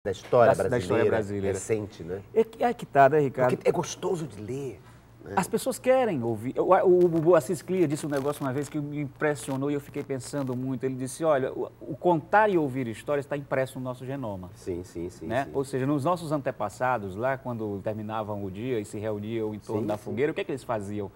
da história da história brasileira. recente, né? É que tá, né, Ricardo? Porque é gostoso de ler. Né? As pessoas querem ouvir. O Assis Clear disse um negócio uma vez que me impressionou e eu fiquei pensando muito. Ele disse, olha, o contar e ouvir histórias está impresso no nosso genoma. Sim. Né? Ou seja, nos nossos antepassados, lá quando terminavam o dia e se reuniam em torno da fogueira, o que é que eles faziam?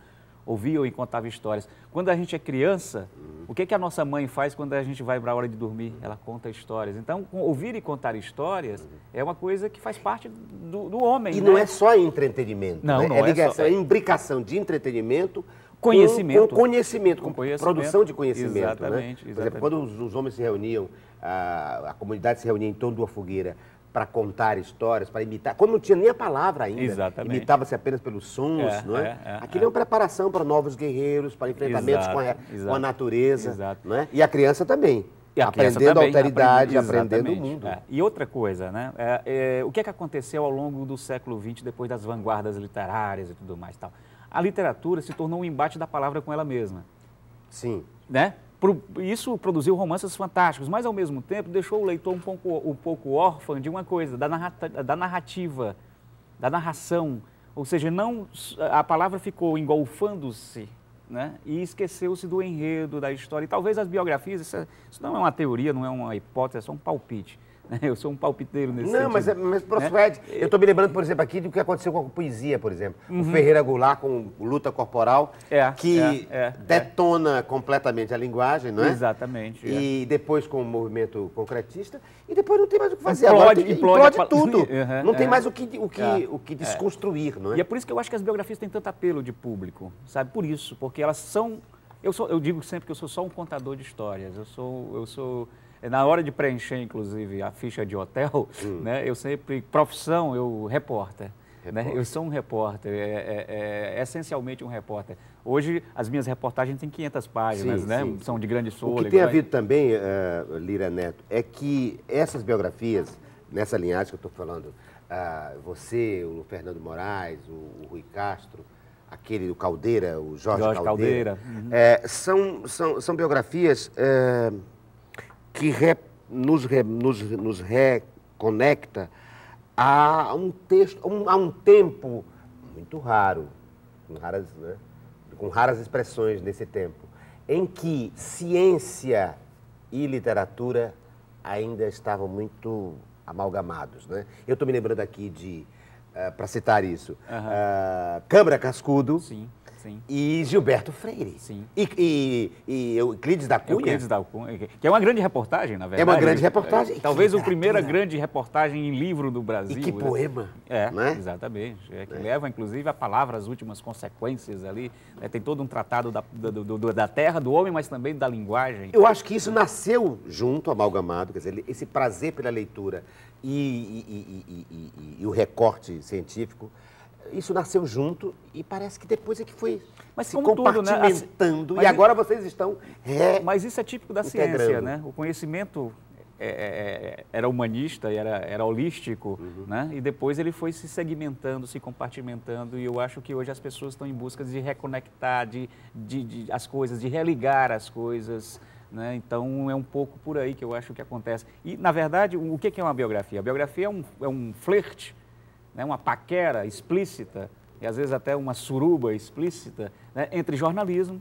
Ouviam e contavam histórias. Quando a gente é criança, o que é que a nossa mãe faz quando a gente vai para a hora de dormir? Ela conta histórias. Então, ouvir e contar histórias é uma coisa que faz parte do homem. E né? não é só entretenimento, não, né? não é ligação, só... é imbricação de entretenimento conhecimento. Com conhecimento, com produção de conhecimento. Exatamente. Né? Por exemplo, quando os homens se reuniam, a comunidade se reunia em torno de uma fogueira para contar histórias, para imitar, quando não tinha nem a palavra ainda, imitava-se apenas pelos sons, não é? Aquilo é uma preparação para novos guerreiros, para enfrentamentos com a natureza, não é? E a criança também. Aprendendo a alteridade, aprendendo o mundo. E outra coisa, né? O que é que aconteceu ao longo do século XX, depois das vanguardas literárias e tudo mais tal? A literatura se tornou um embate da palavra com ela mesma. Sim. Né? Isso produziu romances fantásticos, mas ao mesmo tempo deixou o leitor um pouco órfão de uma coisa, da narrativa, da narração. Ou seja, a palavra ficou engolfando-se, né? E esqueceu-se do enredo, da história. E talvez as biografias, isso não é uma teoria, não é uma hipótese, é só um palpite. Eu sou um palpiteiro nesse sentido. Não, mas professor Ed, eu estou me lembrando, por exemplo, aqui do que aconteceu com a poesia, por exemplo. O Ferreira Goulart com Luta Corporal, que detona completamente a linguagem, não é? Exatamente. E depois com o movimento concretista, e depois não tem mais o que fazer. Implode tudo. Não tem mais o que desconstruir, não é? E é por isso que eu acho que as biografias têm tanto apelo de público, sabe? Por isso, porque elas são... Eu digo sempre que eu sou só um contador de histórias. Eu sou na hora de preencher, inclusive, a ficha de hotel, né, eu sempre, profissão, repórter. Né? Eu sou um repórter, essencialmente um repórter. Hoje, as minhas reportagens têm 500 páginas, né? São de grande fôlego. O que tem havido também, Lira Neto, é que essas biografias, nessa linhagem que eu estou falando, você, o Fernando Moraes, o Rui Castro, aquele do Caldeira, o Jorge Caldeira. São biografias que nos reconecta a um texto, a um tempo muito raro, com raras expressões nesse tempo, em que ciência e literatura ainda estavam muito amalgamados, né? Eu estou me lembrando aqui de, para citar isso, Câmara Cascudo. Sim. E Gilberto Freire. Sim. E Euclides da Cunha. Euclides da Cunha, que é uma grande reportagem, na verdade. É uma grande reportagem. Talvez a primeira grande reportagem em livro do Brasil. E que poema. Né? Exatamente. Que leva, inclusive, a palavra, as últimas consequências ali. Né? Tem todo um tratado da terra, do homem, mas também da linguagem. Eu acho que isso nasceu junto, amalgamado, quer dizer, esse prazer pela leitura e o recorte científico. Isso nasceu junto e parece que depois é que foi se compartimentando. Tudo, né? E agora vocês estão Mas isso é típico da ciência, né? O conhecimento era humanista, era holístico, né? E depois ele foi se segmentando, se compartimentando. E eu acho que hoje as pessoas estão em busca de reconectar as coisas, de religar as coisas. Né? Então é um pouco por aí que eu acho que acontece. E, na verdade, o que é uma biografia? A biografia é um flerte, né, uma paquera explícita, e às vezes até uma suruba explícita, né, entre jornalismo,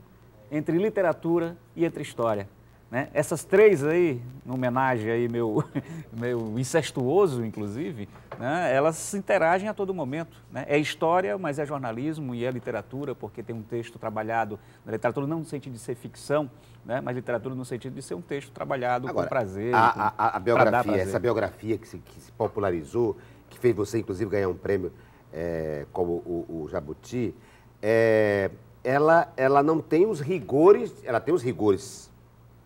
entre literatura e entre história. Né? Essas três aí, em homenagem aí meu incestuoso, inclusive, né, elas interagem a todo momento. Né? É história, mas é jornalismo e é literatura, porque tem um texto trabalhado na literatura, não no sentido de ser ficção, né, mas literatura no sentido de ser um texto trabalhado com prazer. A biografia, essa biografia que se popularizou, que fez você, inclusive, ganhar um prêmio como o Jabuti, ela não tem os rigores, ela tem os rigores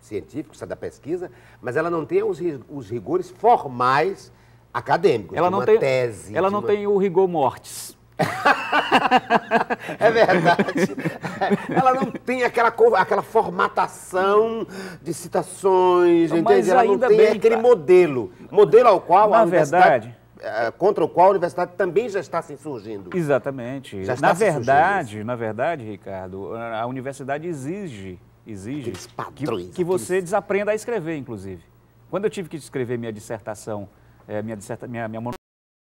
científicos da pesquisa, mas ela não tem os rigores formais acadêmicos, ela não tem tese. Ela não tem o rigor mortis. É verdade. Ela não tem aquela formatação de citações, entende? Ela não tem aquele modelo ao qual a universidade... contra o qual a universidade também já está se insurgindo. Exatamente. Na verdade, Ricardo, a universidade exige padrões, que você desaprenda a escrever, inclusive. Quando eu tive que escrever minha dissertação minha